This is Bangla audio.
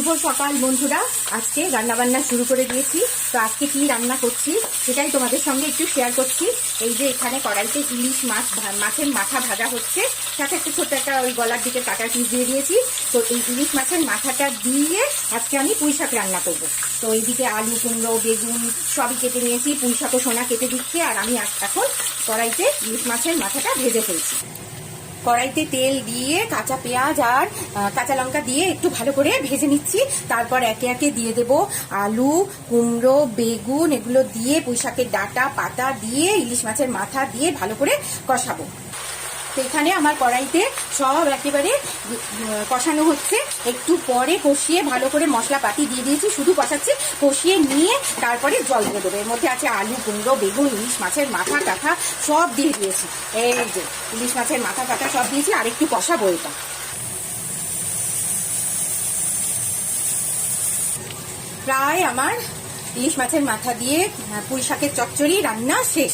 শুভ সকাল বন্ধুরা। আজকে রান্না বান্না শুরু করে দিয়েছি। তো আজকে কি রান্না করছি সেটাই তোমাদের সঙ্গে একটু শেয়ার করছি। এই যে এখানে কড়াইতে ইলিশ মাছ, মাছের মাথা ভাজা হচ্ছে, সাথে একটা ছোট্ট একটা ওই গলার দিকে কাটার পিস দিয়ে দিয়েছি। তো এই ইলিশ মাছের মাথাটা দিয়ে আজকে আমি পুঁই শাক রান্না করবো। তো এইদিকে আলু, কুমড়ো, বেগুন সবই কেটে নিয়েছি। পুঁই শাকও সোনা কেটে দিচ্ছি। আর আমি এখন কড়াইতে ইলিশ মাছের মাথাটা ভেজে ফেলছি। কড়াইতে তেল দিয়ে কাঁচা পেঁয়াজ আর কাঁচা লঙ্কা দিয়ে একটু ভালো করে ভেজে নিচ্ছি। তারপর একে একে দিয়ে দেব আলু, কুমড়ো, বেগুন, এগুলো দিয়ে পুঁই শাকের ডাঁটা পাতা দিয়ে ইলিশ মাছের মাথা দিয়ে ভালো করে কষাবো। তো এখানে আমার কড়াইতে সব একেবারে কষানো হচ্ছে। একটু পরে কষিয়ে ভালো করে মশলাপাতি দিয়ে দিয়েছি, শুধু কষাচ্ছি। কষিয়ে নিয়ে তারপরে জল দিয়ে দেবো। এর মধ্যে আছে আলু, কুমড়ো, বেগুন, ইলিশ মাছের মাথা টাথা সব দিয়ে দিয়েছি। এই যে ইলিশ মাছের মাথা টাথা সব দিয়েছি। আর একটু কষাবো এটা। প্রায় আমার ইলিশ মাছের মাথা দিয়ে পুঁই শাকের চচ্চড়ি রান্না শেষ।